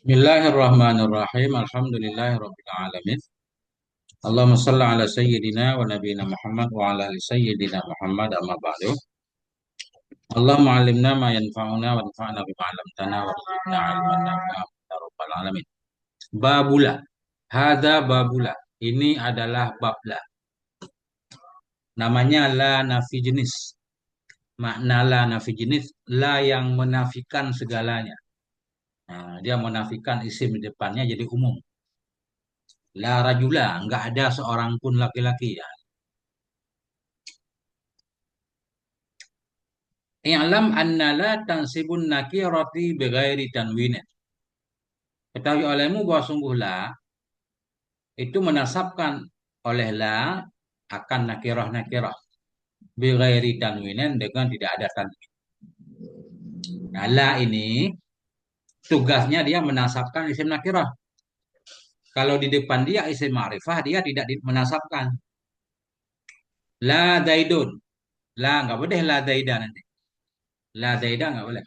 Bismillahirrahmanirrahim. Alhamdulillahirabbil alamin. Allahumma shalli ala sayyidina wa nabiyina Muhammad wa ala ali sayyidina Muhammad amma ba'du. Allahumma 'allimna ma yanfa'una wa anfa'na bima 'allamtana wa zidna 'ilman nafi'an ya rabbal alamin. Babula. Hadza babula. Ini adalah babla. Namanya la nafi jenis. Makna la nafi jenis, la yang menafikan segalanya. Nah, dia menafikan isim di depannya jadi umum. La rajula, enggak ada seorang pun laki-laki ya. I'lam anna la tansibun nakirati bighairi tanwin. Ketahui olehmu bahwa sungguh la itu menasabkan oleh la akan nakirah-nakirah bighairi tanwinin dengan tidak ada tanwin. Nah, la ini tugasnya dia menasabkan isim nakirah. Kalau di depan dia isim ma'rifah dia tidak menasabkan. La zaidun. La nggak boleh la zaida nanti. La zaida nggak boleh.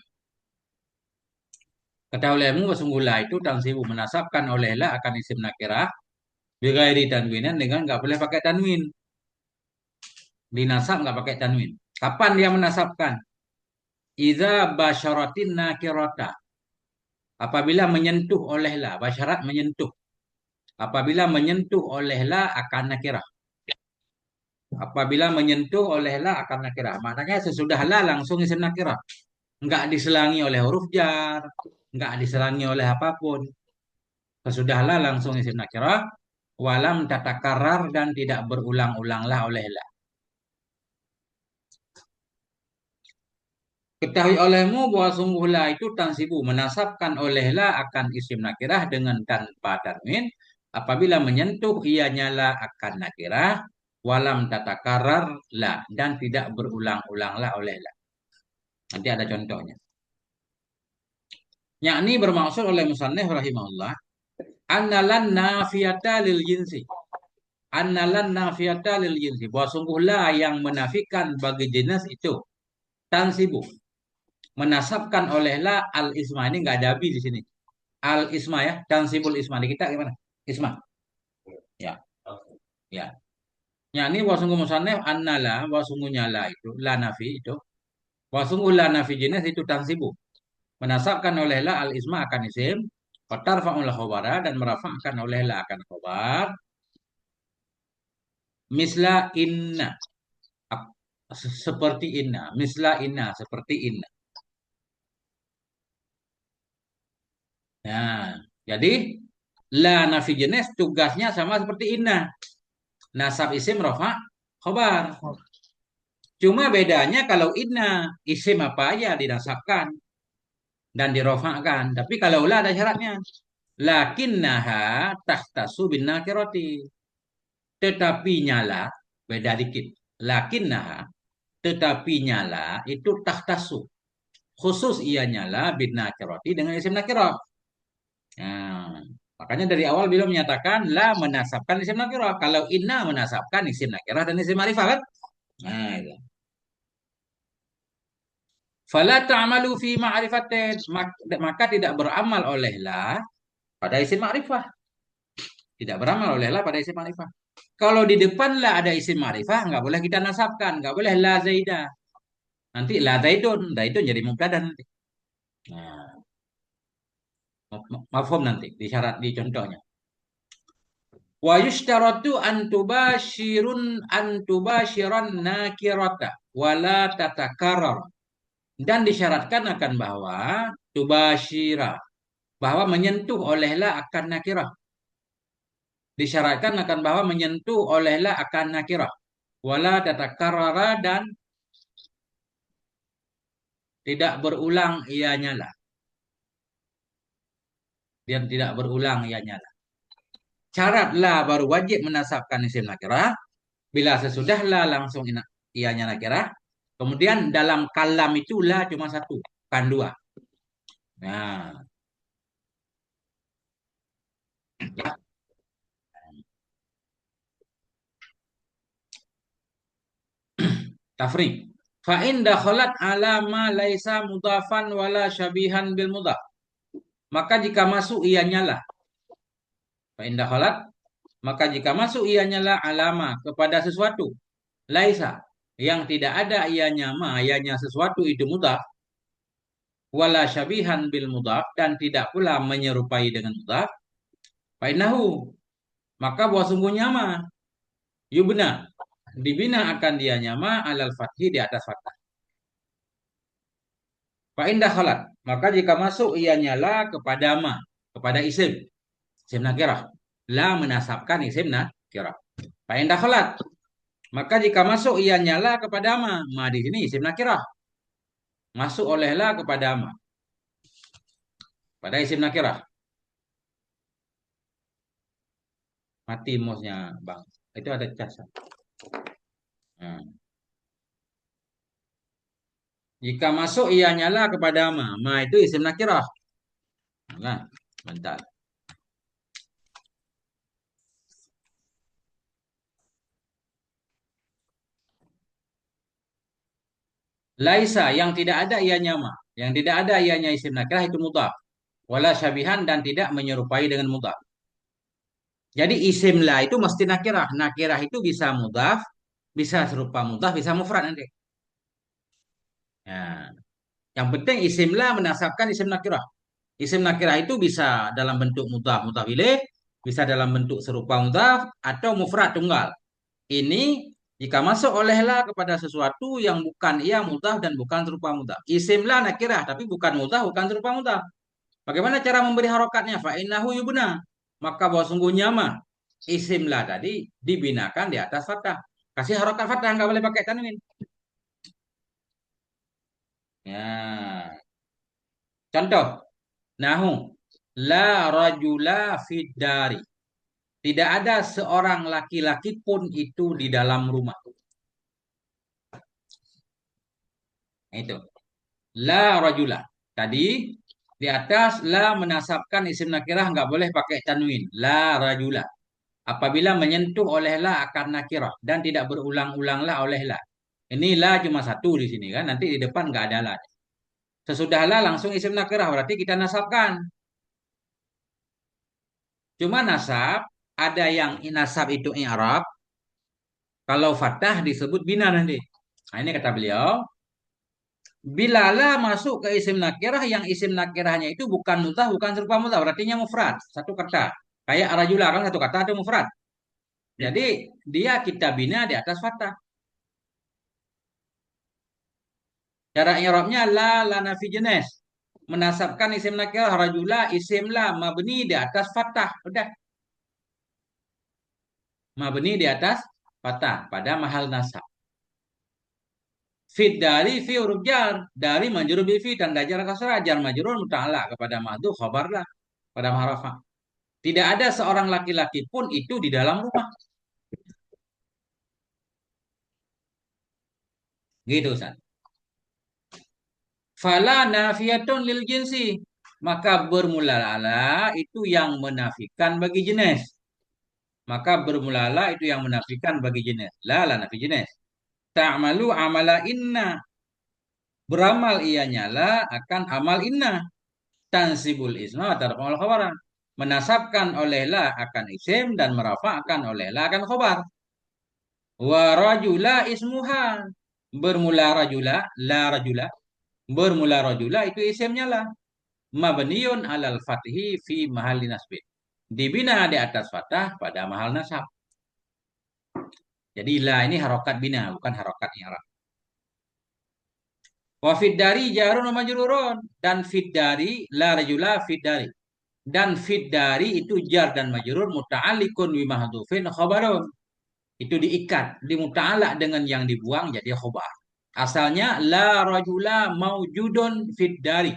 Ketahui olehmu bahwa sungguh la itu tansibu menasabkan oleh la akan isim nakirah bighairi tanwinan dengan nggak boleh pakai tanwin. Dinasab nggak pakai tanwin. Kapan dia menasabkan? Iza basyaratin nakirata. Apabila menyentuh olehlah. Basyarat menyentuh. Apabila menyentuh olehlah akan nakirah. Apabila menyentuh olehlah akan nakirah. Maknanya sesudahlah langsung isim nakirah. Nggak diselangi oleh huruf jar. Nggak diselangi oleh apapun. Sesudahlah langsung isim nakirah. Walam tata karar dan tidak berulang-ulanglah olehlah. Ketahui olehmu bahwa sungguhlah itu tansibu menasabkan olehlah akan isim nakirah dengan tanpa tanwin apabila menyentuh ia nyala akan nakirah walam tata karar la dan tidak berulang-ulanglah olehlah. Nanti ada contohnya. Yakni bermaksud oleh musannif rahimahullah annalan nafiyata lil jinsi. Annalan nafiyata lil jinsi bahwa sungguhlah yang menafikan bagi jenis itu tansibu menasabkan olehlah al isma ini nggak ada abi di sini. Al isma ya, tansibul isma di kita gimana? Isma. Ya, ya. Ya ini wasungguh musannif annala wasungguhnya la itu la nafi itu wasungguh la nafi jenis itu tansibu menasabkan oleh la al isma akan isim fatarfa'ul khobara dan merafa'kan oleh la akan khobar misla inna seperti inna misla inna seperti inna. Nah, jadi la nafi jenis tugasnya sama seperti inna. Nasab isim rafa khobar. Cuma bedanya kalau inna isim apa aja dinasabkan dan dirofakkan. Tapi kalau la ada syaratnya. Lakinnaha tahtasu bin nakirati. Tetapi nyala beda dikit. Lakinnaha tetapi nyala itu tahtasu. Khusus ia nyala bin nakirati dengan isim nakirah. Nah, makanya dari awal beliau menyatakan la menasabkan isim nakirah. Kalau inna menasabkan isim nakirah dan isim ma'rifah kan? Nah, itu. Fala ta'malu fi ma'rifatin maka tidak beramal olehlah pada isim ma'rifah. Tidak beramal olehlah pada isim ma'rifah. Kalau di depan lah ada isim ma'rifah nggak boleh kita nasabkan, nggak boleh la zaida. Nanti la zaidun, zaidun jadi mubtada nanti. Nah, mafhum nanti di syarat di contohnya. Wa yushtaratu an tubashiran nakirata wala tatakarar. Dan disyaratkan akan bahwa tubashira bahwa menyentuh olehlah akan nakirah. Disyaratkan akan bahwa menyentuh olehlah akan nakirah. Wala tatakarrara dan tidak berulang ianya lah. Dan tidak berulang ianya lah. Syarat la baru wajib menasabkan isim nakirah. Bila sesudah la langsung ianya nakirah. Kemudian dalam kalam itu la cuma satu, bukan dua. Nah, ya. Tafriq. Fa in dakhalat ala ma laisa mudafan wala syabihan bil mudaf. maka jika masuk ia nyala. Fa in dakhalat, maka jika masuk ia nyala alama kepada sesuatu. Laisa, yang tidak ada ianya ma, ianya sesuatu itu mudhaf, wala syabihan bil mudhaf, dan tidak pula menyerupai dengan mudhaf. Fa innahu, maka bahwa sungguhnya ma yubna, dibina akan dia nyama alal fathi di atas fathah. Fa indah khalat, maka jika masuk ia nyala kepada ma, kepada isim nakirah. La menasabkan isim nakirah. Fa indah khalat, maka jika masuk ia nyala kepada ma di sini isim nakirah. Masuk olehlah kepada ma, pada isim nakirah. Mati mosnya bang, itu ada casan. Nah. Jika masuk ia nyala kepada ma itu isim nakirah. Nah, bentar. Laisa yang tidak ada ianya ma. Yang tidak ada ianya isim nakirah itu mudhaf. Wala syabihan dan tidak menyerupai dengan mudhaf. Jadi isim la itu mesti nakirah. Nakirah itu bisa mudhaf, bisa serupa mudhaf, bisa mufrad nanti. Nah, yang penting isim la menasabkan isim nakirah. Isim nakirah itu bisa dalam bentuk mudhaf, mudhaf ilaih, bisa dalam bentuk serupa mudhaf atau mufrad tunggal. Ini jika masuk olehlah kepada sesuatu yang bukan ia mudhaf dan bukan serupa mudhaf. Isim la nakirah tapi bukan mudhaf, bukan serupa mudhaf. Bagaimana cara memberi harokatnya? Fa'innahu yubna. Maka bahwa sungguhnya mah isim la tadi dibinakan di atas fathah. Kasih harokat fathah, nggak boleh pakai tanwin. Ya. Contoh, nahu la rajula fiddari. Tidak ada seorang laki-laki pun itu di dalam rumah. Itu. La rajula. Tadi di atas la menasabkan isim nakirah nggak boleh pakai tanwin. La rajula. Apabila menyentuh oleh la akan nakirah dan tidak berulang-ulanglah oleh la. Ini la cuma satu di sini kan. Nanti di depan nggak ada la. Sesudah la langsung isim nakirah berarti kita nasabkan. Cuma nasab ada yang nasab itu i'rab. Kalau fathah disebut bina nanti. Nah, ini kata beliau. Bila la masuk ke isim nakirah yang isim nakirahnya itu bukan mutah, bukan serupa mutah, artinya mufrad, satu kata. Kayak rajula kan satu kata itu mufrad. Jadi dia kita bina di atas fathah. Cara i'rabnya la nafi jenis. Menasabkan isim nakirah rajula isim la mabni di atas fathah. Udah. Mabni di atas fathah pada mahal nasab. Fit dari fi huruf jar dari majrur bi fi tanda jar kasrah jar majrur muta'alla kepada madu khabar lah pada maharafa. Tidak ada seorang laki-laki pun itu di dalam rumah. Gitu Ustaz. Fala nafiyatun lil jinsi. Maka bermula itu yang menafikan bagi jenis. Maka bermulala itu yang menafikan bagi jenis. La nafi jenis. Ta'malu amala inna. Beramal ia nyala akan amal inna. Tansibul isma tarfa'ul khabara. Menasabkan oleh la akan isim dan merafa'kan oleh la akan khabar. Wa rajula ismuha. Bermula rajula, la rajula. Bermula rajula itu isimnya la. Mabniun alal fathi fi mahalli nasbin. Dibina di atas fathah pada mahal nasab. Jadi la ini harokat bina, bukan harokat i'rab. Wa fid dari jarun wa majrurun dan fid dari la rajula fid dari. Dan fid dari itu jar dan majrur muta'alliqun bi mahdhufin khabarun. Itu diikat, dimuta'alak dengan yang dibuang jadi khabar. Asalnya la rajula maujudun fid dari.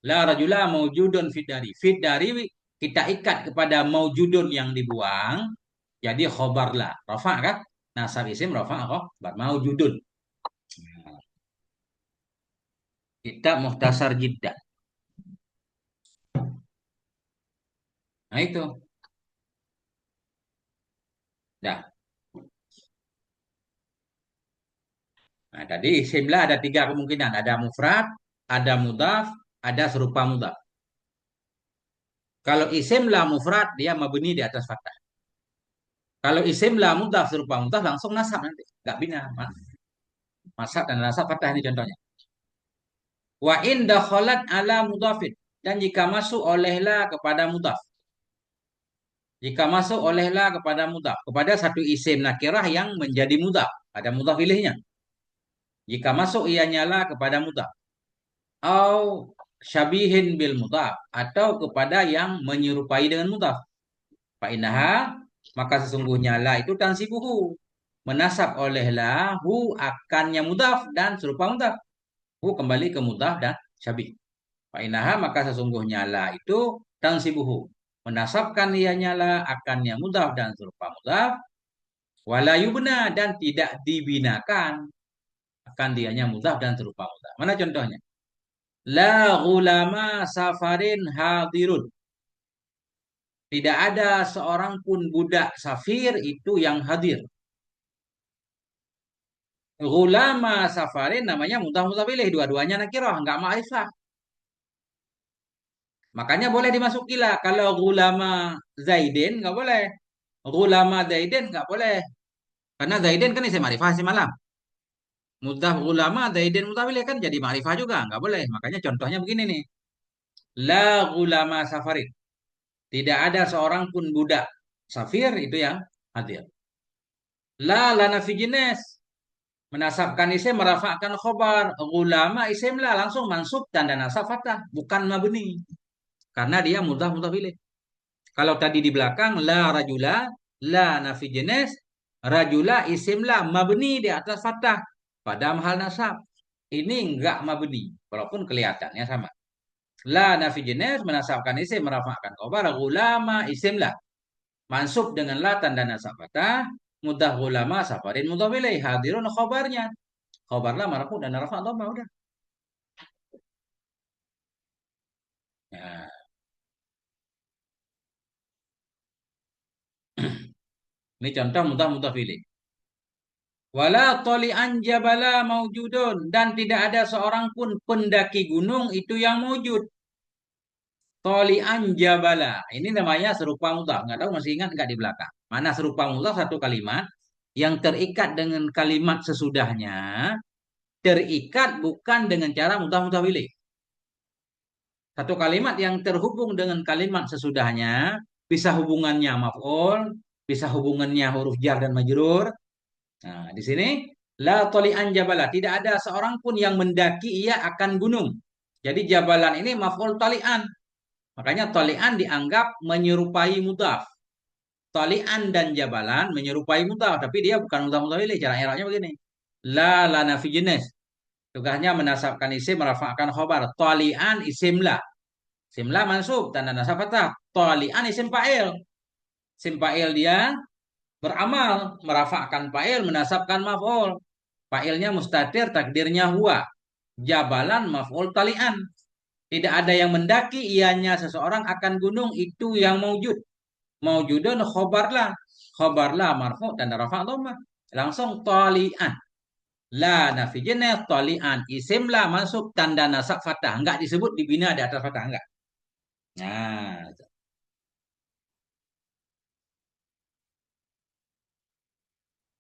La rajula maujudun fid dari. Fid dari kita ikat kepada maujudun yang dibuang jadi khabar la. Rafa kan? Nasab isim rafa khabar maujudun. Kitab Muhtasar Jiddah. Nah itu. Dah. Nah, tadi isim la ada tiga kemungkinan. Ada mufrad, ada mudhaf, ada serupa mudhaf. Kalau isim la mufrad dia mabni di atas fathah. Kalau isim la mudhaf serupa mudhaf langsung nasab nanti. Enggak bina. Nasab dan nasab fathah ini contohnya. Wa in dakhalat ala mudhafin. Dan jika masuk olehlah kepada mudhaf. Jika masuk olehlah kepada mudhaf. Kepada satu isim nakirah yang menjadi mudhaf. Ada mudhaf ilaihinya. Jika masuk ianya lah kepada mudhaf. Au syabihin bil mudhaf. Atau kepada yang menyerupai dengan mudhaf. Fa'inaha. Maka sesungguhnya la itu tansibuhu. Menasab olehlah hu akannya mudhaf dan serupa mudhaf. Hu kembali ke mudhaf dan syabih. Fa'inaha maka sesungguhnya la itu tansibuhu. Menasabkan ianya la akannya mudhaf dan serupa mudhaf. Wala yubna dan tidak dibinakan. Akan dianya mudhaf dan serupa mudhaf. Mana contohnya? La gulama safarin hadirun. Tidak ada seorang pun budak safir itu yang hadir. Gulama safarin namanya mudhaf ilaih. Dua-duanya nakirah, enggak ma'rifah. Makanya boleh dimasukilah. Kalau gulama Zaidin enggak boleh. Gulama Zaidin enggak boleh. Karena Zaidin kan isim ma'rifah isim malam. Mudhaf gulama Zaidin mudhaf ilaih kan jadi ma'rifah juga, enggak boleh. Makanya contohnya begini nih. La gulama safarin. Tidak ada seorang pun budak safir itu yang hadir. La lana fi jines. Menasabkan isim merafa'kan khobar. Ulama isim la langsung mansub tanda nasab fathah. Bukan mabni. Karena dia mudhaf ilaih. Kalau tadi di belakang la rajula, la nafi jenis, rajula isim la mabni di atas fathah. Pada hal nasab. Ini enggak mabni. Walaupun kelihatannya sama. La nafi jenis menasabkan isim merafa'kan khobar. Ulama isim la. Mansub dengan la tanda nasab fathah. Mudah ulama safarin mudhaf ilaih. Hadirun khobarnya. Khobarlah marfu dan rafa dhamma udah. Nah, ini contoh mudah pilih. Wala toli'an jabala maujudun dan tidak ada seorang pun pendaki gunung itu yang mewujud. Toli'an jabala. Ini namanya serupa mudhaf. Nggak tahu masih ingat nggak di belakang. Mana serupa mudhaf satu kalimat yang terikat dengan kalimat sesudahnya. Terikat bukan dengan cara mudah pilih. Satu kalimat yang terhubung dengan kalimat sesudahnya, bisa hubungannya maf'ul, bisa hubungannya huruf jar dan majrur. Nah, di sini la toli'an jabala, tidak ada seorang pun yang mendaki ia akan gunung. Jadi jabalan ini maf'ul tali'an. Makanya tali'an dianggap menyerupai mudhaf. Tali'an dan jabalan menyerupai mudhaf, tapi dia bukan mudhaf ilaih. Cara i'rabnya begini. La nafi jenis. Tugasnya menasabkan isim, merafa'kan khobar. Tali'an isim la. Simla mansub tanda nasab fathah. Talian isim fa'il. Isim fa'il dia beramal merafakkan fa'il menasabkan maf'ul. Fa'ilnya mustatir takdirnya huwa. Jabalan maf'ul talian. Tidak ada yang mendaki ianya seseorang akan gunung itu yang maujud. Maujudun khobarlah. Khobarlah marfu dan rafa' dhammah. Langsung talian. La nafi jenis talian isim la masuk tanda nasab fathah. Enggak disebut dibina di atas fathah enggak. Nah,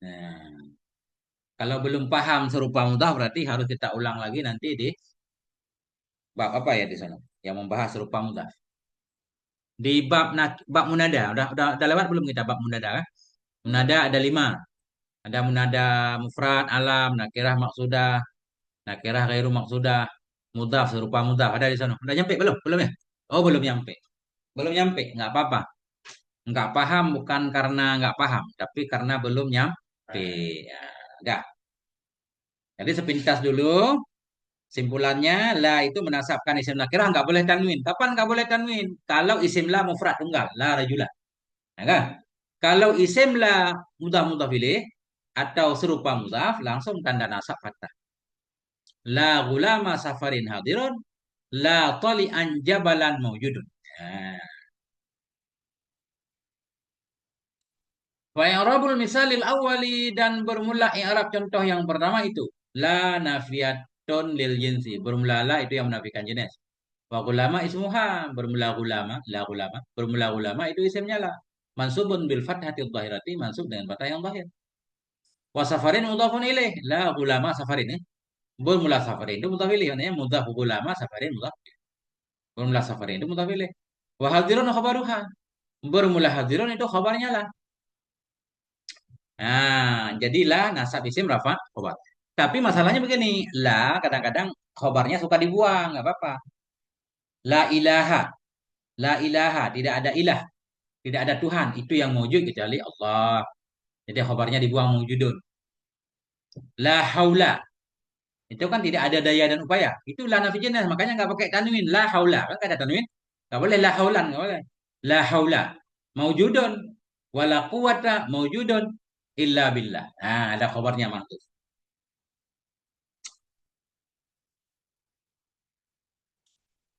nah, kalau belum paham serupa mudah berarti harus kita ulang lagi nanti di bab apa ya di sana yang membahas serupa mudah. Di bab munada udah lewat belum kita bab munada kan? Munada ada 5. Ada munada mufrad, alam, nakirah maksudah, nakirah ghairu maksudah, mudhaf serupa mudhaf. Ada di sana. Udah nyampe belum? Belum ya? Oh, belum nyampe. Belum nyampe, nggak apa-apa. Nggak paham bukan karena nggak paham, tapi karena belum nyampe. Ya, udah. Jadi sepintas dulu. Simpulannya la itu menasabkan isim nakirah nggak boleh tanwin. Kapan nggak boleh tanwin? Kalau isim la mufrad tunggal, la rajula. Ya kan? Kalau isim la mudah pilih atau serupa mudhaf langsung tanda nasab fathah. La gulama safarin hadirun, la tali'an jabalan mawjudun. Nah. Wa i'rabul misalil awwali dan bermula i'rab contoh yang pertama itu la nafiyatun lil jinsi. Bermula la itu yang menafikan jenis. Wa ulama ismuha, bermula ulama, la ulama, bermula ulama itu isimnya lah. Mansubun bil fathati dhahirati, mansub dengan fathah yang zahir. Wa safarin mudhafun ilaih, la ulama safarin ya. Bermula safarin itu mudhaf ilaih, maknanya mudhaf ulama safarin mudhaf. Bermula safarin itu mudhaf ilaih. Wa hadirun khabaruha, bermula hadirun itu khabarnya lah. Nah, jadilah nasab isim rafa khobar. Tapi masalahnya begini, la kadang-kadang khobarnya suka dibuang, nggak apa-apa. La ilaha, la ilaha, tidak ada ilah, tidak ada Tuhan, itu yang wujud kecuali Allah. Jadi khobarnya dibuang wujudun. La haula, itu kan tidak ada daya dan upaya. Itu la nafi jenis, makanya nggak pakai tanwin. La haula, kan nggak ada tanwin. Nggak boleh la haulan, nggak boleh. La haula, maujudun, wala quwata maujudun, illa billah. Nah, ada khobarnya mahfuz.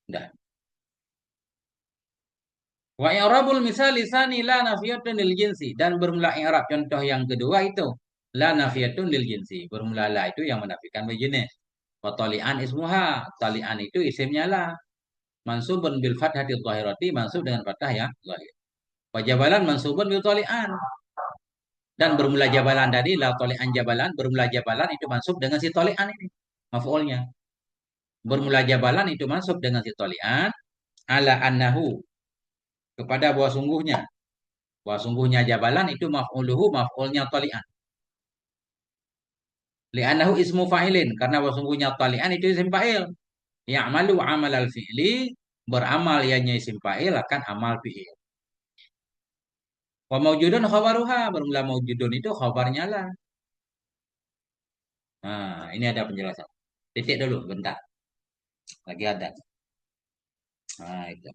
Udah. Wa i'rabul misal lisani la nafiyatun lil jinsi, dan bermula i'rab contoh yang kedua itu la nafiyatun lil jinsi. Bermula la itu yang menafikan berjenis. Wa tali'an ismuha. Tali'an itu isimnya la. Mansubun bil fathati dhahirati, mansub dengan fathah ya zahir. Wa jabalan mansubun bil tali'an. Dan bermula jabalan tadi la tali'an jabalan, bermula jabalan itu mansub dengan si tali'an ini. Maf'ulnya. Bermula jabalan itu mansub dengan si tali'an ala annahu, kepada bahwa sungguhnya. Wah, sungguhnya jabalan itu maf'uluhu, maf'ulnya tali'an. Li'annahu ismu fa'ilin, karena wah sungguhnya tali'an itu isim fa'il. Ya'malu amal al-fi'li, beramal ianya isim fa'il akan amal fi'il. Wa maujudun khabaruha, bermula maujudun itu khabarnya lah. Nah, ini ada penjelasan. Titik dulu, bentar. Lagi ada. Nah, itu.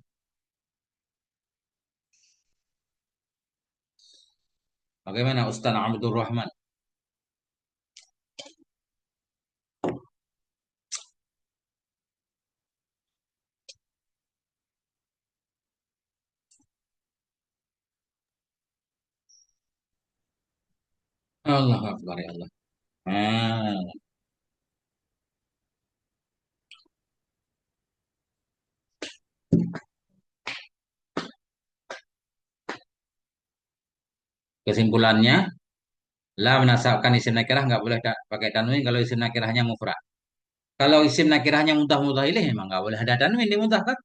Bagaimana Ustaz Abdul Rahman? Allah Akbar ya Allah. Nah, kesimpulannya, la menasabkan isim nakirah nggak boleh pakai tanwin kalau isim nakirahnya mufrad. Kalau isim nakirahnya muntah muntah ilaih memang nggak boleh ada tanwin di muntah kan?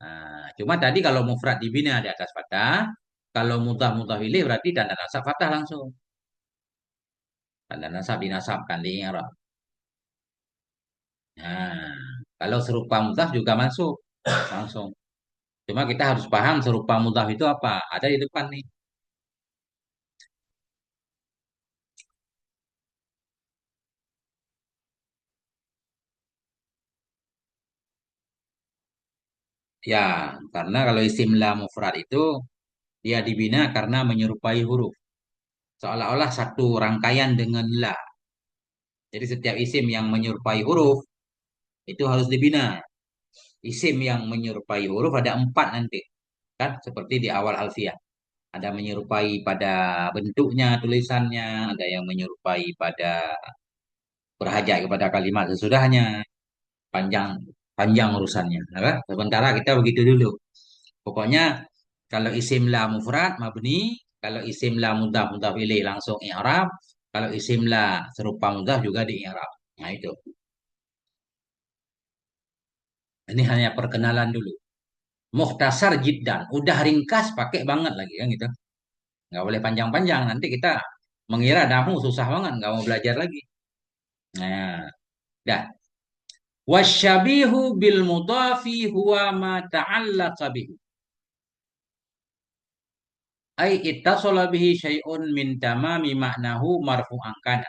Nah, cuma tadi kalau mufrad dibina di atas fathah, kalau muntah muntah ilaih berarti tanda nasab fathah langsung. Tanda nasab dinasabkan di i'rab. Nah, kalau serupa muntah juga masuk langsung. Cuma kita harus paham serupa muntah itu apa? Ada di depan nih. Ya, karena kalau isim la mufrad itu dia dibina karena menyerupai huruf. Seolah-olah satu rangkaian dengan la. Jadi setiap isim yang menyerupai huruf itu harus dibina. Isim yang menyerupai huruf ada empat nanti. Kan seperti di awal alfiah. Ada menyerupai pada bentuknya, tulisannya, ada yang menyerupai pada berhajat kepada kalimat sesudahnya, panjang panjang urusannya. Nah, kan? Sementara kita begitu dulu. Pokoknya kalau isim la mufrad mabni, kalau isim la mudhaf mudhaf ilaih langsung i'rab, kalau isim la serupa mudhaf juga di i'rab. Nah itu. Ini hanya perkenalan dulu. Mukhtasar jiddan, udah ringkas pakai banget lagi kan gitu. Nggak boleh panjang-panjang, nanti kita mengira dahu susah banget, nggak mau belajar lagi. Nah, dah. Wasyabihu bil mudhafi huwa ma ta'allaqa bihi. Ai ittasala bihi syai'un min tamami maknahu marfu'an kana.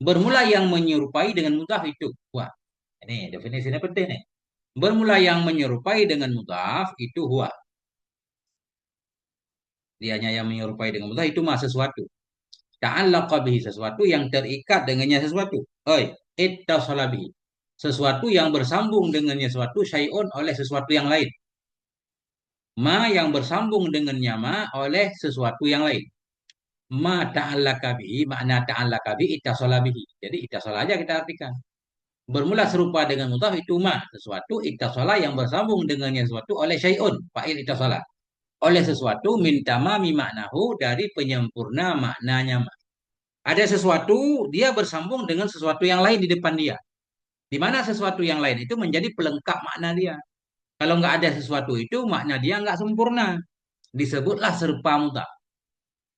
Bermula yang menyerupai dengan mudhaf itu. Wah, ini definisinya penting nih. Bermula yang menyerupai dengan mudhaf itu huwa. Dianya yang menyerupai dengan mudhaf itu mah sesuatu. Ta'allaqa bihi, sesuatu yang terikat dengannya sesuatu. Oi, ittasala bihi. Sesuatu yang bersambung dengannya sesuatu, syai'un oleh sesuatu yang lain. Ma yang bersambung dengannya ma oleh sesuatu yang lain. Ma ta'allaka bihi, makna ta'allaka bihi ittasala bihi. Jadi ittasala aja kita artikan. Bermula serupa dengan mudhaf itu ma, sesuatu ittasala yang bersambung dengannya sesuatu oleh syai'un, fa'il ittasala. Oleh sesuatu min tamami maknahu dari penyempurna maknanya ma. Ada sesuatu dia bersambung dengan sesuatu yang lain di depan dia. Di mana sesuatu yang lain itu menjadi pelengkap makna dia. Kalau nggak ada sesuatu itu makna dia nggak sempurna. Disebutlah serupa mudhaf.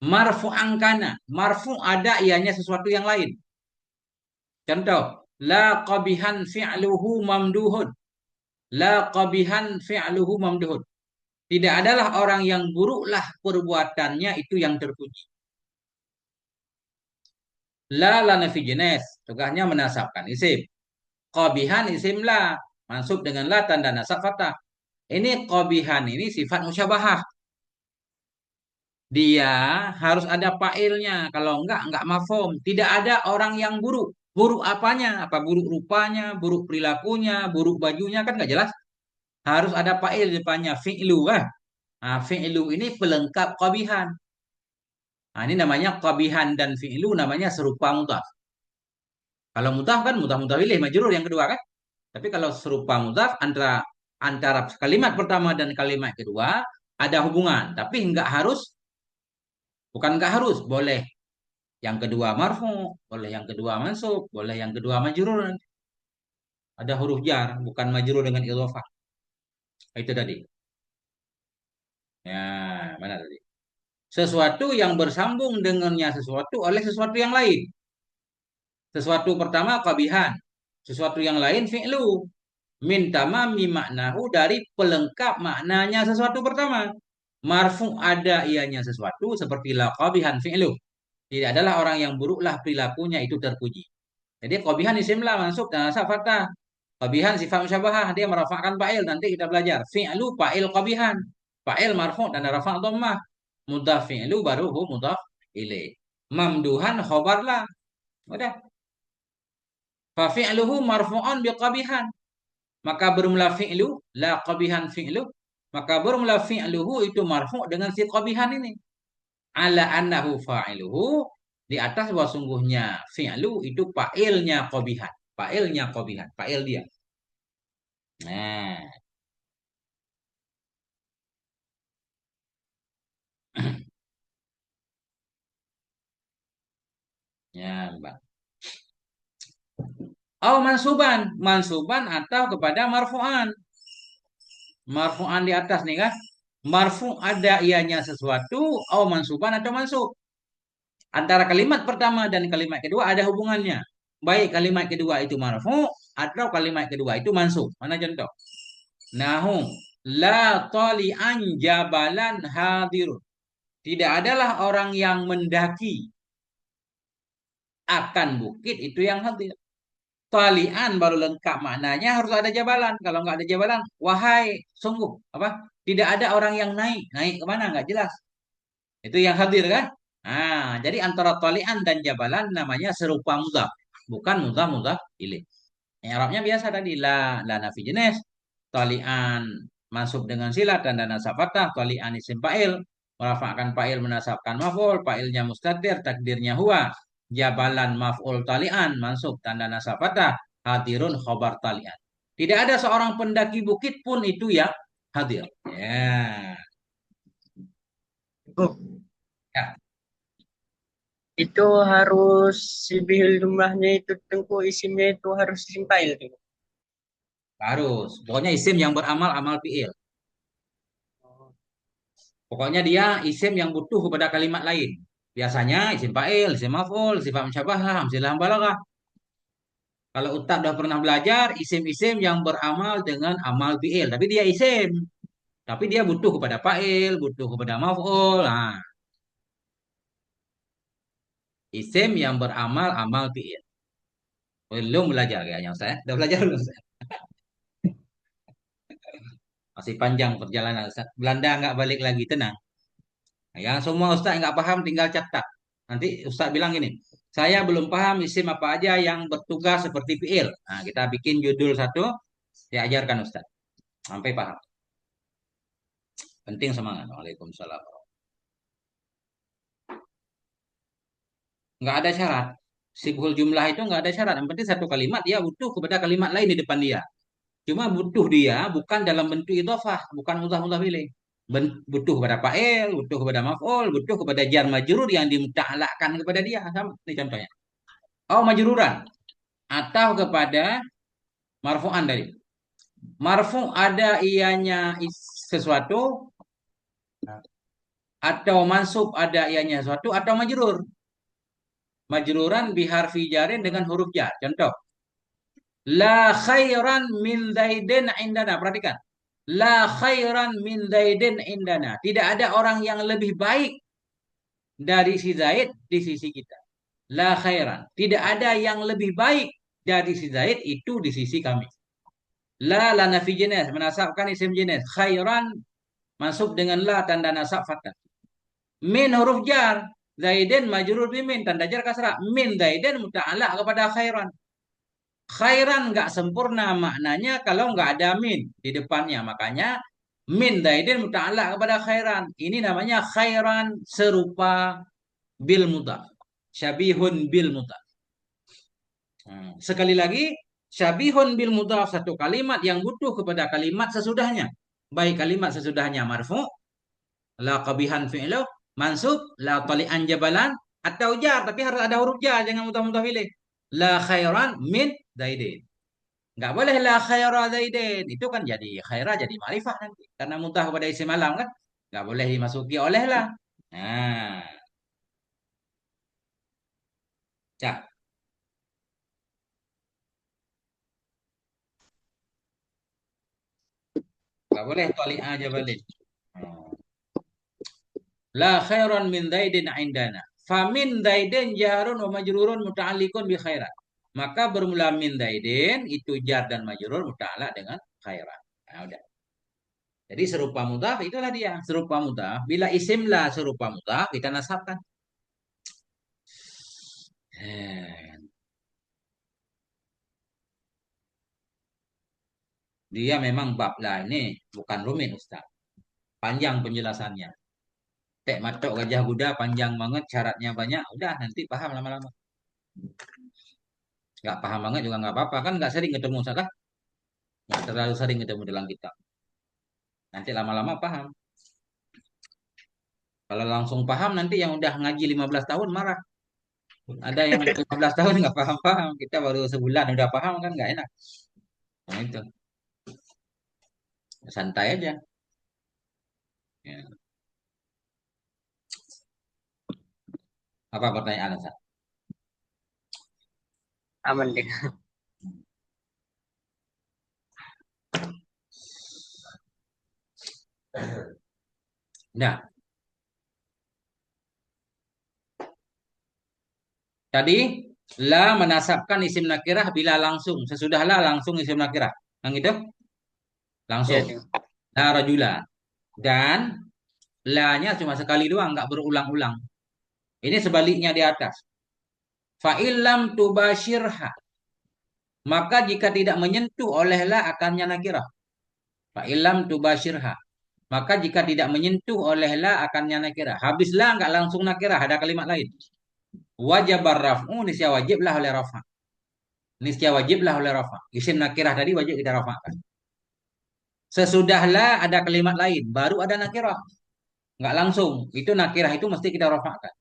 Marfu angkana, marfu ada ianya sesuatu yang lain. Contoh, la qabihan fi'luhu mamduhun. La qabihan fi'luhu mamduhun. Tidak adalah orang yang buruklah perbuatannya itu yang terpuji. La nafi jenis, tugasnya menasabkan isim. Qabihan isim la, mansub dengan la tanda nasab fathah. Ini qabihan ini sifat musyabahah. Dia harus ada fa'ilnya. Kalau enggak mafhum. Tidak ada orang yang buruk. Buruk apanya? Apa buruk rupanya, buruk perilakunya, buruk bajunya kan enggak jelas. Harus ada fa'il di depannya. Fi'lu kan? Nah, fi'lu ini pelengkap qabihan. Nah, ini namanya qabihan dan fi'lu namanya serupa mudhaf. Kalau mudhaf kan mudhaf mudhaf majrur yang kedua kan? Tapi kalau serupa mudhaf antara antara kalimat pertama dan kalimat kedua ada hubungan, tapi enggak harus, bukan enggak harus, boleh yang kedua marfu, boleh yang kedua mansub, boleh yang kedua majrur. Ada huruf jar, bukan majrur dengan idhofah. Itu tadi. Ya, mana tadi? Sesuatu yang bersambung dengannya sesuatu oleh sesuatu yang lain. Sesuatu pertama qabihan, sesuatu yang lain fi'lu. Min tamami maknahu dari pelengkap maknanya sesuatu pertama. Marfu ada ianya sesuatu seperti la qabihan fi'lu. Tidak adalah orang yang buruklah perilakunya itu terpuji. Jadi qabihan isim la mansub dan nasab fathah. Qabihan sifat musyabahah dia merafa'kan fa'il nanti kita belajar. Fi'lu fa'il qabihan. Fa'il marfu' dan rafa' dhammah. Mudhaf fi'lu baru hu mudhaf ilaih. Mamduhan khobar lah. Udah. Fa fi'luhu marfu'un biqabihan. Maka bermula fi'lu la qabihan fi'lu. Maka bermula fi'luhu itu marfu' dengan si qabihan ini. Ala annahu fa'iluhu di atas bahwa sungguhnya fi'lu itu fa'ilnya qabihan. Fa'ilnya qabihan. Fa'il dia. Nah, ya, Mbak. Oh, mansuban, mansuban atau kepada marfu'an. Marfu'an di atas nih kan. Marfu ada ianya sesuatu, oh mansuban atau mansub. Antara kalimat pertama dan kalimat kedua ada hubungannya. Baik kalimat kedua itu marfu atau kalimat kedua itu mansub. Mana contoh? Nahu la tali'an jabalan hadirun. Tidak adalah orang yang mendaki akan bukit itu yang hadir. Talian baru lengkap maknanya harus ada jabalan. Kalau nggak ada jabalan, wahai sungguh apa? Tidak ada orang yang naik. Naik kemana? Nggak jelas. Itu yang hadir kan? Nah, jadi antara talian dan jabalan namanya serupa mudhaf, bukan mudhaf mudhaf ilaih. Arabnya biasa tadi la nafi jenis. Talian masuk dengan sila tanda nasab fathah, talian isim fa'il, merafa'kan fa'il menasabkan maf'ul, fa'ilnya mustatir, takdirnya huwa. Jabalan maf'ul talian masuk tanda nasab fathah, hadirun khobar talian. Tidak ada seorang pendaki bukit pun itu yang hadir. Ya. Oh, Ya, itu harus sibihil jumlahnya itu tengku isimnya itu harus isim fa'il tuh. harus. Pokoknya isim yang beramal amal fi'il. Oh, Pokoknya dia isim yang butuh kepada kalimat lain. Biasanya isim fa'il, isim maf'ul, sifat musyabahah, amsilah balaghah. Kalau Ustaz udah pernah belajar isim-isim yang beramal dengan amal fi'il, tapi dia isim, tapi dia butuh kepada fa'il, butuh kepada maf'ul. Nah, isim yang beramal amal fi'il. Belum belajar kayaknya Ustaz, ya? Udah belajar belum Ustaz? Masih panjang perjalanan Ustaz. Belanda nggak balik lagi, tenang. Nah, yang semua Ustaz nggak paham tinggal catat. Nanti Ustaz bilang gini, saya belum paham isim apa aja yang bertugas seperti fi'il. Nah, kita bikin judul satu, diajarkan Ustaz. Sampai paham. Penting semangat. Waalaikumsalam. Nggak ada syarat. Sibhul jumlah itu nggak ada syarat. Yang penting satu kalimat dia butuh kepada kalimat lain di depan dia. Cuma butuh dia bukan dalam bentuk idhofah, bukan mudhaf ilaih. Butuh kepada fa'il, butuh kepada maf'ul, butuh kepada jar majrur yang dimuta'alakkan kepada dia. Sama. Ini contohnya. Oh majruran atau kepada marfu'an tadi. Marfu ada ianya sesuatu atau mansub ada ianya sesuatu atau majrur. Majruran biharfi jarin dengan huruf jar. Contoh, la khairan min zaidin indana. Perhatikan. La khairan min zaidin indana. Tidak ada orang yang lebih baik dari si Zaid di sisi kita. La khairan. Tidak ada yang lebih baik dari si Zaid itu di sisi kami. La nafi jenis. Menasabkan isim jenis. Khairan masuk dengan la tanda nasab fathah. Min huruf jar. Zaidin majrur bimin tanda jar kasrah. Min zaidin muta'alaq kepada khairan. Khairan nggak sempurna maknanya kalau nggak ada min di depannya. Makanya min zaidin muta'alaq kepada khairan. Ini namanya khairan serupa bil mudhaf. Syabihun bil mudhaf. Sekali lagi, syabihun bil mudhaf satu kalimat yang butuh kepada kalimat sesudahnya. Baik kalimat sesudahnya marfu, la qabihan fi'luh, mansub, la tali'an jabalan, atau jar, tapi harus ada huruf jar, jangan mudah-mudah pilih. La khairan min zaidin. Nggak boleh la khaira zaidin. Itu kan jadi khaira jadi ma'rifah nanti. Karena mudah kepada isim alam kan. Nggak boleh dimasuki oleh la. Nah, cak. Nggak boleh tali'a jabalin. La khairan min zaidin indana. Famin zaidin jarun wa majrurun muta'alliqun bi khairan. Maka bermula min zaidin itu jar dan majrur muta'alliq dengan khairan. Nah, udah. Jadi serupa mudhaf itulah dia. Serupa mudhaf. Bila isim la serupa mudhaf kita nasabkan. Dia memang bab lah ini bukan rumit Ustaz. Panjang penjelasannya. Tek matok gajah kuda panjang banget, syaratnya banyak. Udah nanti paham lama-lama. Nggak paham banget juga nggak apa-apa kan nggak sering ketemu Ustaz kan? Nggak terlalu sering ketemu dalam kitab. Nanti lama-lama paham. Kalau langsung paham nanti yang udah ngaji 15 tahun marah. Ada yang 15 tahun nggak paham-paham. Kita baru sebulan udah paham kan nggak enak. Nah itu. Santai aja. Ya. Apa pertanyaan Ustaz? Aman deh. Nah, tadi la menasabkan isim nakirah bila langsung. Sesudah la langsung isim nakirah. Yang itu Ya, langsung. deh. La rajula. Dan la-nya cuma sekali doang, nggak berulang-ulang. Ini sebaliknya di atas. Fa'ilam tubashirha. Maka jika tidak menyentuh oleh la akannya nakirah. Fa'ilam tubashirha. Maka jika tidak menyentuh oleh la akannya nakirah. Habis la nggak langsung nakirah, ada kalimat lain. Wajabar raf'u nisya wajiblah oleh rafa. Nisya wajiblah oleh rafa. Isim nakirah tadi wajib kita rafa'kan. Sesudah la ada kalimat lain, baru ada nakirah. Nggak langsung. Itu nakirah itu mesti kita rafa'kan.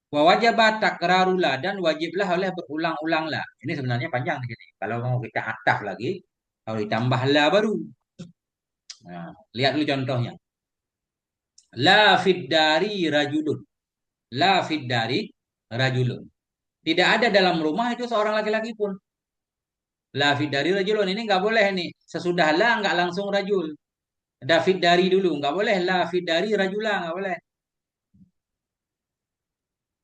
Wa wajabat takrarula dan wajiblah oleh berulang-ulang lah. Ini sebenarnya panjang di sini. Kalau mau kita ataf lagi, kalau ditambah la baru. Nah, lihat dulu contohnya. La fid dari rajulun. La fid dari rajulun. Tidak ada dalam rumah itu seorang laki-laki pun. La fid dari rajulun ini nggak boleh nih. Sesudah la nggak langsung rajul. David dari dulu nggak boleh. La fid dari rajula nggak boleh.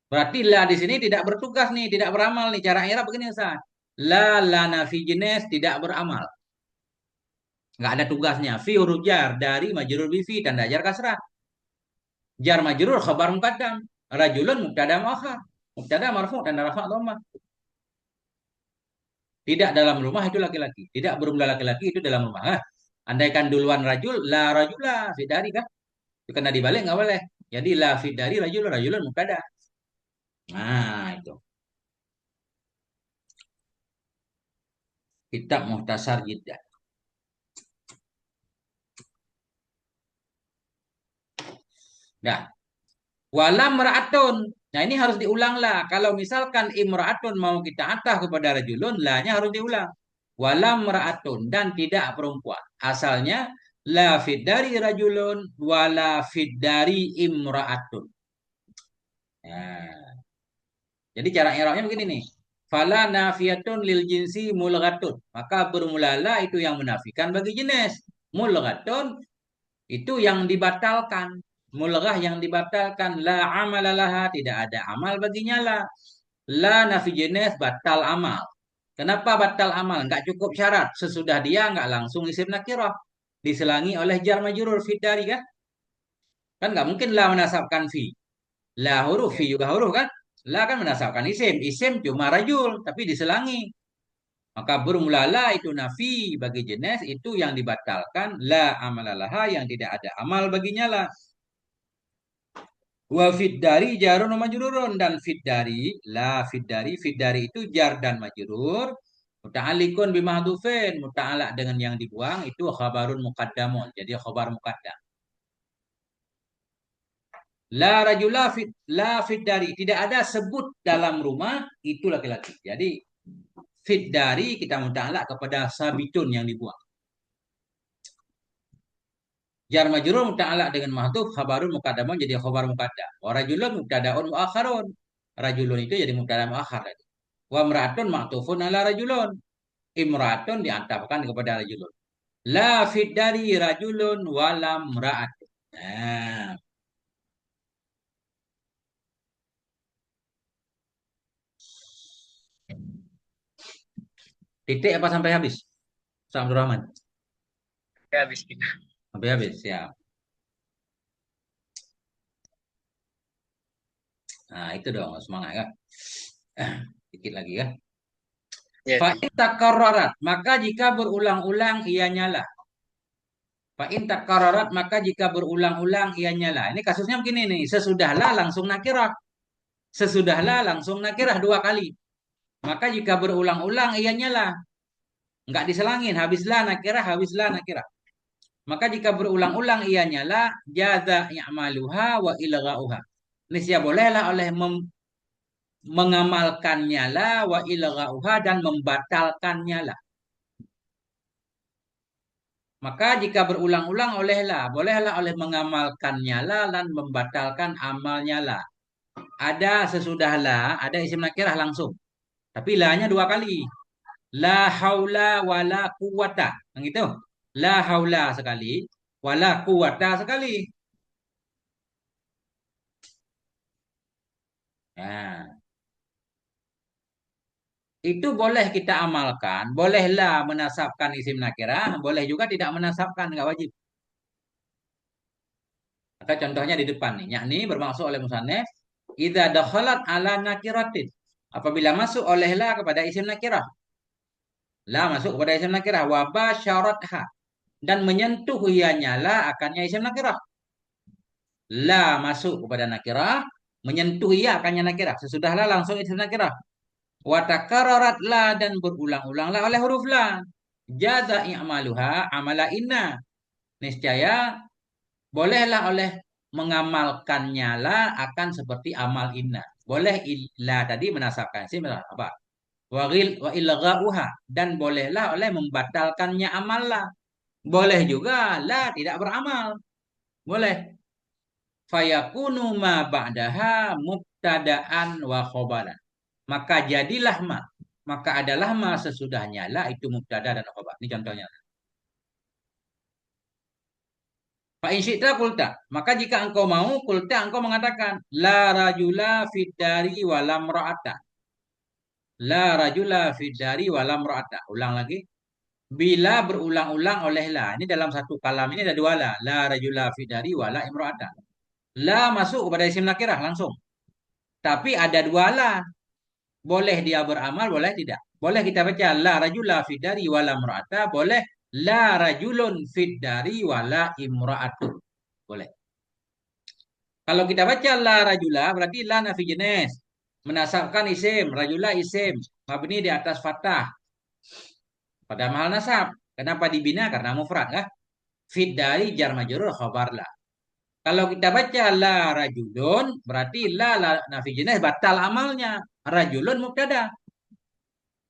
Berarti la di sini tidak bertugas nih, tidak beramal nih. Cara i'rab begini Ustaz. La nafi jenis tidak beramal. Nggak ada tugasnya. Fi huruf jar dari majrur bi fi tanda jar kasrah. Jar majrur khabar muqaddam. Rajulun mubtada muakhar. Mubtada marfu tanda rafa dhammah. Tidak dalam rumah itu laki-laki. Tidak berumlah laki-laki itu dalam rumah. Andaikan duluan rajul, la rajula fi dari kan? Itu kena dibalik nggak boleh. Jadi la fi dari rajul rajulun mubtada. Nah, itu. Kitab Muhtasar Jiddah. Nah, walam ra'atun. Nah, ini harus diulang lah. Kalau misalkan imra'atun mau kita atah kepada rajulun, lahnya harus diulang. Walam ra'atun dan tidak perempuan. Asalnya la fid dari rajulun wala fid dari imra'atun. Nah, jadi cara i'rabnya begini nih. Fala nafiyatun lil jinsi mulghatun. Maka bermulalah itu yang menafikan bagi jenis. Mulghatun itu yang dibatalkan. Mulghah yang dibatalkan. La amalalaha. Tidak ada amal baginya lah. La nafi jenis batal amal. Kenapa batal amal? Enggak cukup syarat. Sesudah dia enggak langsung isim nakirah. Diselangi oleh jar majrur fi dari kan? Kan enggak mungkin la menasabkan fi. La huruf, fi Ya. juga huruf kan? La kan menasabkan isim. Isim cuma rajul, tapi diselangi. Maka bermulalah itu nafi bagi jenis itu yang dibatalkan. La amalalaha yang tidak ada amal baginya lah. Wa fid dari jarun wa majrurun dan fid dari la fid dari itu jar dan majrur muta'alliqun bimahdhufin muta'allaq dengan yang dibuang itu khabarun muqaddamun jadi khabar muqaddam la fid dari tidak ada sebut dalam rumah itu laki-laki jadi fid dari kita muta'allaq kepada sabitun yang dibuang jar majrur muta'allaq dengan mahdhuf khabarun muqaddamun jadi khabar muqaddam wa rajulun mubtada'un muakhirun rajulun itu jadi mubtada muakhar. Wa mra'atun ma'tufun ala rajulun. Imra'atun diantapkan kepada rajulun. La fid dari rajulun wala mra'atun. Nah, titik apa sampai habis? Samsul Rahman. Ya, habis kita. Sampai habis, ya. Nah, itu dong semangat kan. Dikit lagi ya. Ya, Fa'in takarrarat, maka jika berulang-ulang ia nyala. Fa'in takarrarat, maka jika berulang-ulang ia nyala. Ini kasusnya begini nih, sesudahlah langsung nakirah. Sesudahlah langsung nakirah dua kali. Maka jika berulang-ulang ia nyala. Enggak diselangin, habislah nakirah. Maka jika berulang-ulang ia nyala, jaza ya'maluha wa ilgha'uha. Nisya bolehlah oleh mengamalkannya la wa ilgha'uha dan membatalkannya la. Maka jika berulang-ulang bolehlah oleh mengamalkannya la dan membatalkan amalnya la. Ada sesudah la, ada isim nakirah langsung. Tapi la-nya dua kali. La haula wala quwata. Yang itu. La haula sekali, wala quwata sekali. Nah, itu boleh kita amalkan, bolehlah menasabkan isim nakirah, boleh juga tidak menasabkan, nggak wajib. Maka contohnya di depan nih, yakni bermaksud oleh musannef, idza dakhalat ala nakiratin. Apabila masuk olehlah kepada isim nakirah. La masuk kepada isim nakirah wa basyaratha dan menyentuh ianya la akannya isim nakirah. La masuk kepada nakirah, menyentuh ia akannya nakirah. Sesudahlah langsung isim nakirah. Wa takarrarat la dan berulang-ulanglah oleh huruf la. Jaza i'maluha amala inna. Niscaya bolehlah oleh mengamalkannya la akan seperti amal inna. Boleh illa tadi menasabkan sih apa? Wa ilghauha dan bolehlah oleh membatalkannya amal la. Boleh juga la tidak beramal. Boleh. Fayakunu ma ba'daha mubtada'an wa khobaran. Maka jadilah ma. Maka adalah ma sesudahnya la itu mubtada dan khobar. Ini contohnya. Fa in syi'ta kulta. Maka jika engkau mau kulta engkau mengatakan la rajula fid dari walam ra'ata. La rajula fid dari walam ra'ata. Ulang lagi. Bila berulang-ulang oleh la. Ini dalam satu kalam ini ada dua la. La rajula fid dari wala imra'ata. La masuk kepada isim nakirah langsung. Tapi ada dua la. Boleh dia beramal, boleh tidak. Boleh kita baca la rajula fid dari wala imra'ata. Boleh la rajulun fid dari wala imra'atun. Boleh. Kalau kita baca la rajula berarti la nafi jenis. Menasabkan isim, rajula isim. Mabni di atas fathah. pada mahal nasab. Kenapa dibina? Karena mufrad kan? Fit dari jar majrur khabar la. Kalau kita baca la rajulun berarti la nafi jenis batal amalnya. Rajulun mubtada.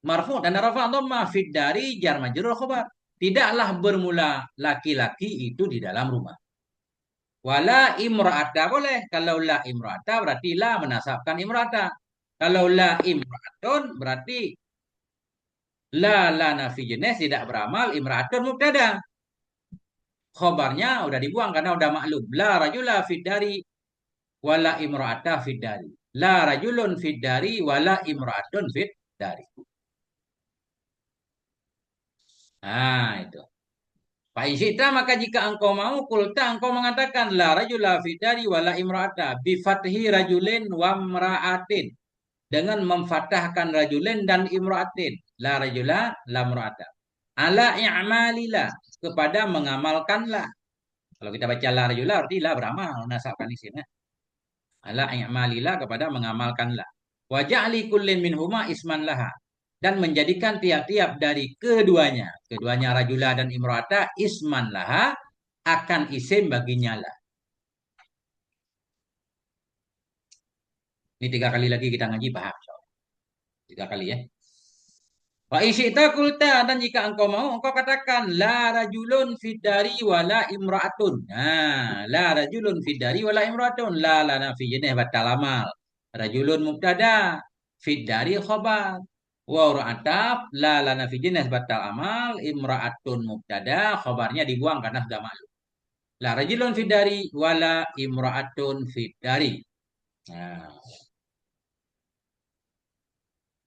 Marfu dan rafa dhamma fit dari jar majrur khabar. Tidaklah bermula laki-laki itu di dalam rumah. Wala imra'ata boleh. Kalau la imra'ata berarti la menasabkan imra'ata. Kalau la imra'atun berarti la nafi jenis tidak beramal imra'atun mubtada. Khobarnya udah dibuang karena udah maklum. La rajula fid dari wala imra'ata fid dari. La rajulun fid dari wala imra'atun fid dari. Nah, itu. Fa insyita maka jika engkau mau kulta engkau mengatakan la rajula fid dari wala imra'ata bi fathi rajulin wa imra'atin dengan memfathahkan rajulin dan imra'atin. La rajula la imra'ata. Ala i'malila kepada mengamalkanlah. Kalau kita baca la rajula arti la beramal nasabkan isim. Ala i'malillah kepada mengamalkanlah. Wa ja'li kullin minhuma isman laha. Dan menjadikan tiap-tiap dari keduanya. Keduanya rajula dan imra'ata isman laha akan isim baginya lah. Ini 3 kali lagi kita ngaji paham. 3 kali ya. Wa isyita kulta dan jika engkau mau engkau katakan la rajulun fidari wala imra'atun. Nah, la rajulun fidari wala imra'atun. La lana fi jenis batal amal. Rajulun mubtada fidari khabar. Wa ra'ataf la lana fi jenis batal amal. Imra'atun mubtada khabarnya dibuang karena sudah maklum. La rajulun fidari wala imra'atun fidari. Nah,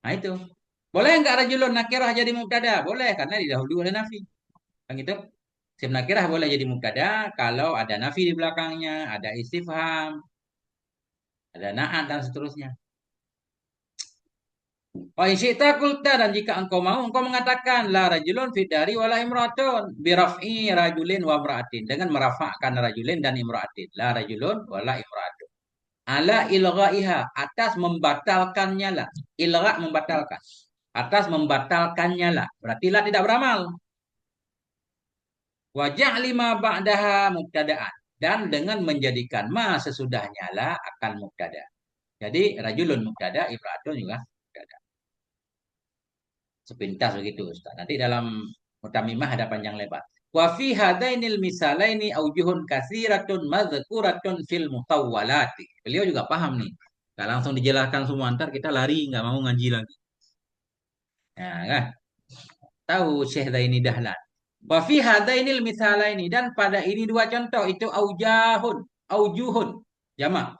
nah itu. Boleh enggak rajulun nakirah jadi mubtada? Boleh karena didahului oleh nafi. Kan gitu. Isim nakirah boleh jadi mubtada kalau ada nafi di belakangnya, ada istifham, ada na'at dan seterusnya. Wa insyita kulta dan jika engkau mau engkau mengatakan la rajulun fi dari wala imratun bi raf'i rajulin wa imra'atin dengan merafa'kan rajulin dan imra'atin. La rajulun wala imra'atun. Ala ilghaiha atas membatalkannya lah. Ilgha membatalkan. Atas membatalkannya lah. Berarti la tidak beramal. Wajah lima ba'daha mubtada'an. Dan dengan menjadikan ma sesudahnya lah akan mubtada. Jadi rajulun mubtada, imra'atun juga mubtada. Sepintas begitu Ustaz. Nanti dalam mutamimah ada panjang lebar. Wa fi hadainil misalaini aujuhun katsiratun madhkuratun fil mutawwalati. Beliau juga paham nih. Nggak langsung dijelaskan semua ntar kita lari nggak mau ngaji lagi. Nah, kan? Tahu Syekh Zaini Dahlan. Wa fi hadainil misalaini dan pada ini dua contoh itu aujuhun jamak.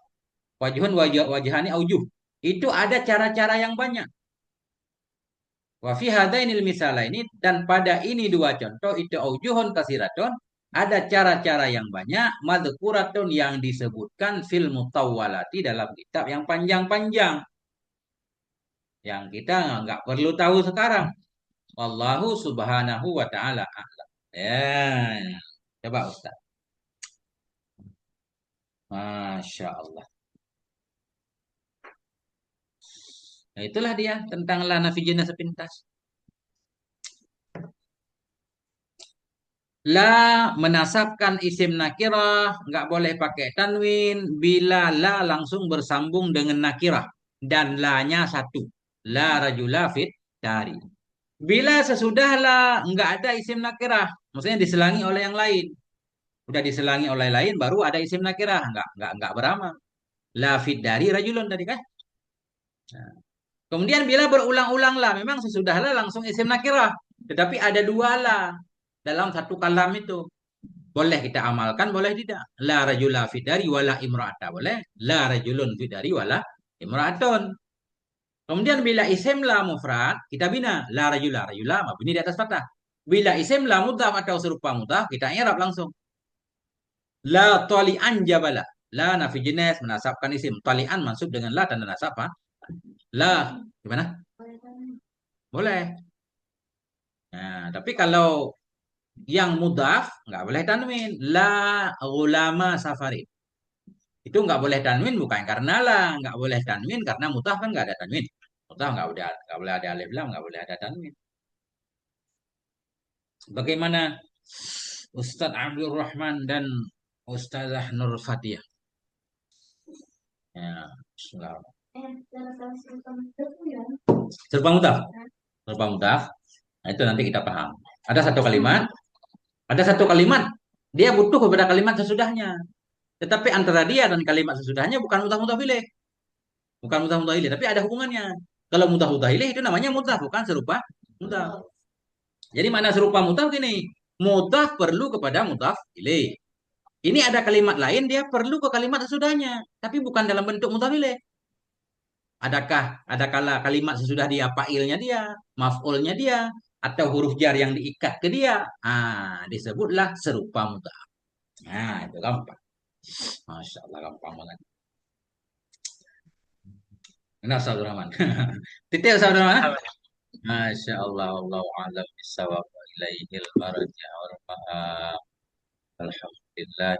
Wajhun wajhani aujuh. Itu ada cara-cara yang banyak. Wa fi hadainil misalaini dan pada ini dua contoh itu aujuhun kasiratun ada cara-cara yang banyak madhkuratun yang disebutkan fil mutawwalati dalam kitab yang panjang-panjang yang kita nggak perlu tahu sekarang. Wallahu subhanahu wa ta'ala a'lam. Ya, coba Ustaz. Masya Allah. Nah, itulah dia tentang lana fijina sepintas. La menasabkan isim nakirah nggak boleh pakai tanwin bila la langsung bersambung dengan nakirah dan la-nya satu. La rajula fit dari. Bila sesudah la nggak ada isim nakirah, maksudnya diselangi oleh yang lain. Udah diselangi oleh lain baru ada isim nakirah, nggak beramal. La fit dari rajulun tadi kan? Nah, kemudian bila berulang-ulang la memang sesudah la langsung isim nakirah, tetapi ada dua la dalam satu kalam itu. Boleh kita amalkan, boleh tidak. La rajula fidari wala imra'ata. Boleh. La rajulun fidari wala imra'atun. Kemudian bila isim la mufrad, kita bina. La rajula, rajula mabni di atas fathah. Bila isim la mudhaf atau serupa mudhaf, kita i'rab langsung. La tali'an jabala. La nafi jenis menasabkan isim. Tali'an mansub dengan la tanda nasab. Ha? La, gimana? Boleh. Nah, tapi kalau yang mudhaf nggak boleh tanwin. La ulama safarin. Itu nggak boleh tanwin bukan karena lah, nggak boleh tanwin karena mudhaf kan nggak ada tanwin. Mudhaf nggak boleh ada alif lam, nggak boleh ada tanwin. Bagaimana Ustadz Abdul Rahman dan Ustazah Nur Fatihah? Ya, bismillah. Serupa mutaf. Serupa mutaf. Nah, itu nanti kita paham. Ada satu kalimat, dia butuh kepada kalimat sesudahnya. Tetapi antara dia dan kalimat sesudahnya bukan mutaf mutaf ilaih, bukan mutaf mutaf ilaih, tapi ada hubungannya. Kalau mutaf mutaf ilaih itu namanya mutaf, bukan serupa mutaf. Jadi mana serupa mutaf gini, mutaf perlu kepada mutaf ilaih. Ini ada kalimat lain dia perlu ke kalimat sesudahnya, tapi bukan dalam bentuk mutaf ilaih. Ada kala kalimat sesudah dia fa'ilnya dia, maf'ulnya dia, atau huruf jar yang diikat ke dia. Disebutlah serupa mutaf. Nah, itu gampang. Masya Allah, gampang banget. Nah, Ustaz Rahman. Titik Ustaz Rahman. Masya Allah, Allah alam bisawab ilaihil marja wal ma'ab. Alhamdulillah.